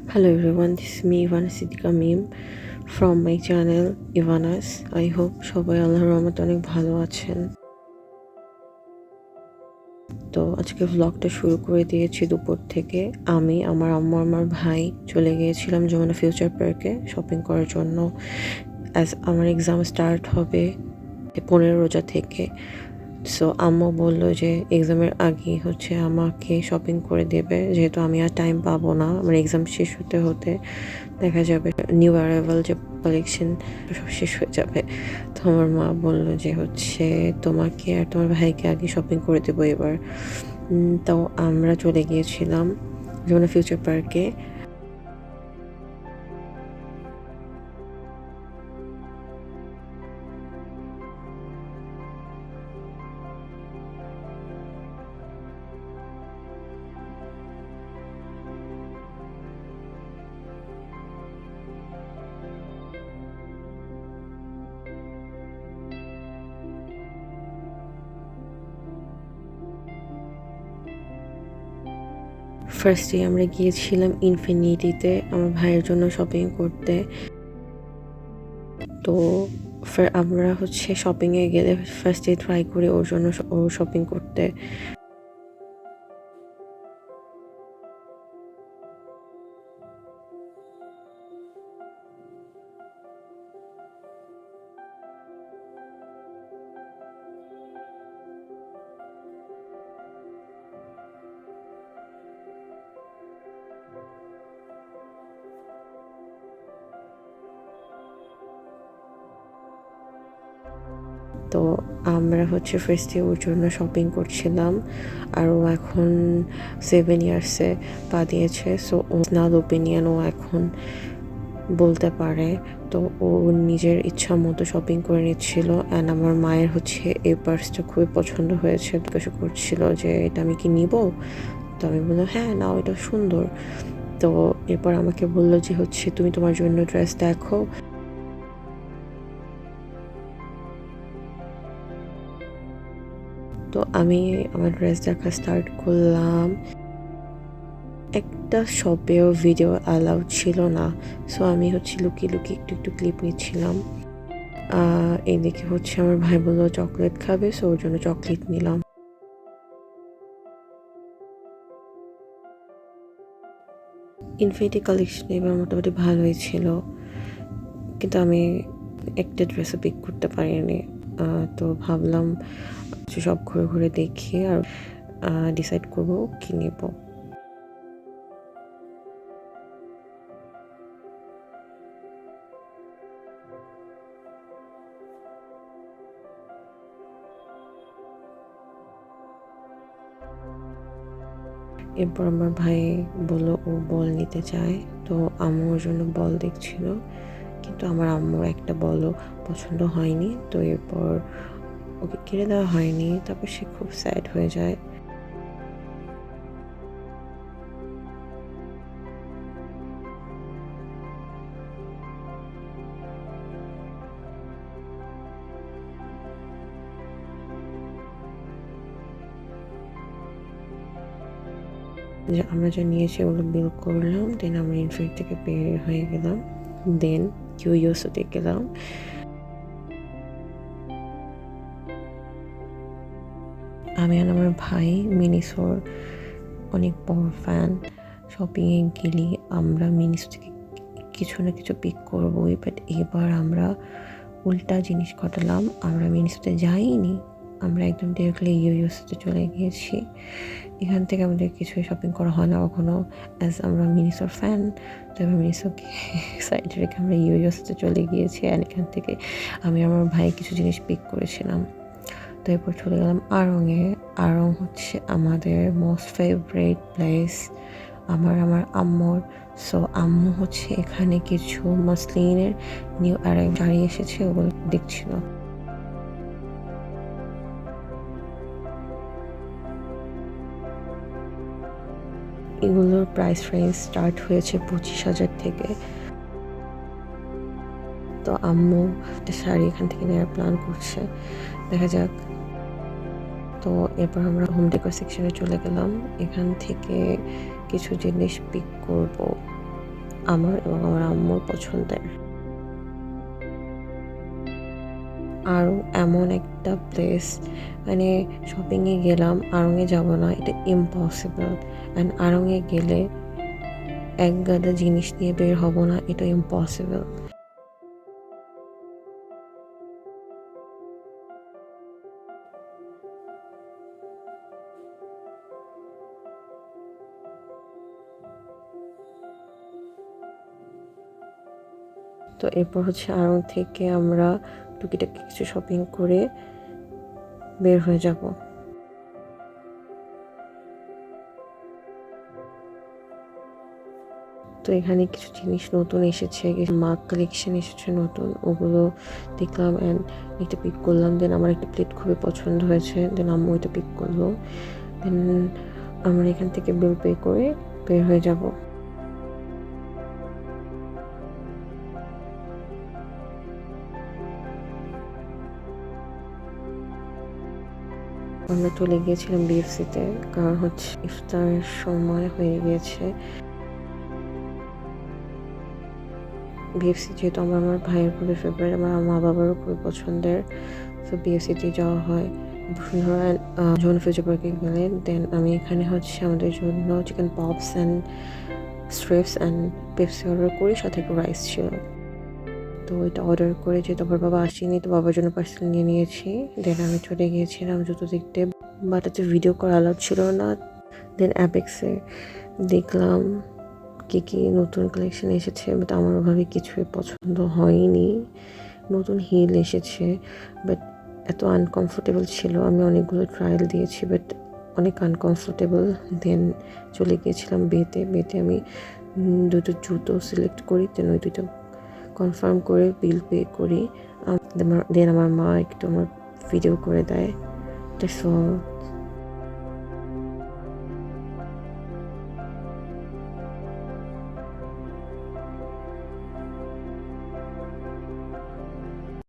Hello everyone, this is me Ivana Siddiqa Meme from my channel Ivanas. I hope সবাই আল্লাহর রহমতে অনেক ভালো আছেন। তো আজকে ভ্লগটা শুরু করে দিয়েছি দুপুর থেকে। আমি আমার আম্মু আমার ভাই চলে গিয়েছিলাম যমুনা ফিউচার পার্কে শপিং করার জন্য। আমার এক্সাম স্টার্ট হবে 15 রোজা থেকে। সো আম্মু বললো যে এক্সামের আগেই আমাকে শপিং করে দেবে, যেহেতু আমি আর টাইম পাবো না। আমার এক্সাম শেষ হতে হতে দেখা যাবে নিউ অ্যারাইভাল যে কালেকশন সব শেষ হয়ে যাবে। তো আমার মা বললো যে তোমাকে আর তোমার ভাইকে আগে শপিং করে দেবো এবার। তো আমরা চলে গিয়েছিলাম যমুনা ফিউচার পার্কে। ফার্স্টে আমরা গিয়েছিলাম ইনফিনিটিতে আমার ভাইয়ের জন্য শপিং করতে। তো আমরা শপিংয়ে গেলে ফার্স্টে ট্রাই করি ওর জন্য শপিং করতে। তো আমরা ফার্স্টে ওর জন্য শপিং করছিলাম। আর ও এখন 7 ইয়ার্সে পা দিয়েছে, সো ও নাল ওপিনিয়ন ও এখন বলতে পারে। তো ও নিজের ইচ্ছা মতো শপিং করে নিচ্ছিল। অ্যান্ড আমার মায়ের এই পার্সটা খুবই পছন্দ হয়েছে, জিজ্ঞাসা করছিল যে এটা আমি কি নিব। তো আমি বললাম হ্যাঁ নাও, এটা সুন্দর। তো এরপর আমাকে বললো যে তুমি তোমার জন্য ড্রেস দেখো। তো আমি আমার ড্রেস দেখা স্টার্ট করলাম। একটা শপেও ভিডিও অ্যালাউড ছিল না, সো আমি লুকিয়ে লুকিয়ে একটু একটু ক্লিপ নিচ্ছিলাম। এইদিকে আমার ভাই বললো চকলেট খাবে, সো ওর জন্য চকলেট নিলাম। ইনফিনিটি কালেকশন এবার মোটামুটি ভালোই ছিল, কিন্তু আমি একটা ড্রেসও পিক করতে পারিনি। তো ভাবলাম সব ঘুরে ঘুরে দেখি আর ডিসাইড করবো কি নেব। এরপর আমার ভাই বললো ও বল নিতে চায়, তো আম্মুর জন্য বল দেখছিল, কিন্তু আমার আম্মুর একটা বলও পছন্দ হয়নি। তো এরপর ওকে কিনে দেওয়া হয়নি। তারপর সে খুব স্যাড হয়ে যায়। যে আমরা যা নিয়েছি ওগুলো বিল করলাম, দেন আমরা ইনফিনিট থেকে বের হয়ে গেলাম। দেন কিউইউসিতে গেলাম। আমি আর আমার ভাই মিনিসোর অনেক বড় ফ্যান। শপিংয়ে গেলে আমরা মিনিসো থেকে কিছু না কিছু পিক করবোই, বাট এবার আমরা উল্টা জিনিস ঘটালাম। আমরা মিনিসোতে যাইনি, আমরা একদম ডিরেক্টলি ইউইউসিতে চলে গিয়েছি। এখান থেকে আমাদের কিছু শপিং করা হয় না কখনো, অ্যাজ আমরা মিনিসোর ফ্যান। তো এবার মিনিসোকে সাইডে রেখে আমরা ইউইউসিতে চলে গিয়েছি। অ্যান্ড এখান থেকে আমি আমার ভাই কিছু জিনিস পিক করেছিলাম। তো এরপর চলে গেলাম আড়ংয়ে। আড়ং আমাদের মোস্ট ফেভারিট প্লেস আমার আম্মুর। সো আম্মু এখানে কিছু মসলিনের নিউ অ্যারাইভ শাড়ি এসেছে, ওগুলো দেখছিল। এগুলোর প্রাইস রেঞ্জ স্টার্ট হয়েছে 25,000 থেকে। তো আম্মু একটা শাড়ি এখান থেকে নেওয়ার প্ল্যান করছে, দেখা যাক। তো এরপর আমরা হোম ডেকোর সেকশনে চলে গেলাম, এখান থেকে কিছু জিনিস পিক করব। আমার এবং আমার আম্মুর পছন্দের। আরও এমন একটা প্লেস, মানে শপিংয়ে গেলাম, আড়ংয়ে যাব না, এটা ইম্পসিবল। অ্যান্ড আড়ংয়ে গেলে এক গাদা জিনিস নিয়ে বের হব না, এটা ইম্পসিবল। তো এরপর হচ্ছে আড়ং থেকে আমরা টুকিটাকি কিছু শপিং করে বের হয়ে যাব। তো এখানে কিছু জিনিস নতুন এসেছে, কিছু মাগ কালেকশন এসেছে নতুন, ওগুলো দেখলাম অ্যান্ড একটা পিক করলাম। দেন আমার একটা প্লেট খুবই পছন্দ হয়েছে, দেন আম্মু এটা পিক করলো। দেন আমরা এখান থেকে বিল পে করে বের হয়ে যাব। আমরা চলে গিয়েছিলাম বিএফসিতে, কারণ হচ্ছে ইফতারের সময় হয়ে গিয়েছে। বিএফসি যেহেতু আমার ভাইয়ের খুবই ফেভারিট, আমার মা বাবারও খুবই পছন্দের, তো বিএফসিতে যাওয়া হয়। বসুন্ধরা যখন ফিউচার পার্কে গেলে দেন আমি এখানে হচ্ছে আমাদের জন্য chicken pops and strips and Pepsi order করি, সাথে একটু রাইস ছিল। তো এটা অর্ডার করে যেহেতু আমার বাবা আসেনি, তো বাবার জন্য পার্সেল নিয়ে নিয়েছি। দেন আমি চলে গিয়েছিলাম জুতো দেখতে, বাট এতে ভিডিও করা অ্যালাউড ছিল না। দেন অ্যাপেক্সে দেখলাম কী কী নতুন কালেকশন এসেছে, বাট আমার ওভাবে কিছুই পছন্দ হয়নি। নতুন হিল এসেছে, বাট এত আনকমফোর্টেবল ছিল, আমি অনেকগুলো ট্রায়াল দিয়েছি, বাট অনেক আনকমফোর্টেবল। দেন চলে গিয়েছিলাম বেতে আমি দুটো জুতো সিলেক্ট করি, দেন ওই দুটো কনফার্ম করে বিল পে করি। দেন আমার মা একটু আমার ভিডিও করে দেয়। That's all.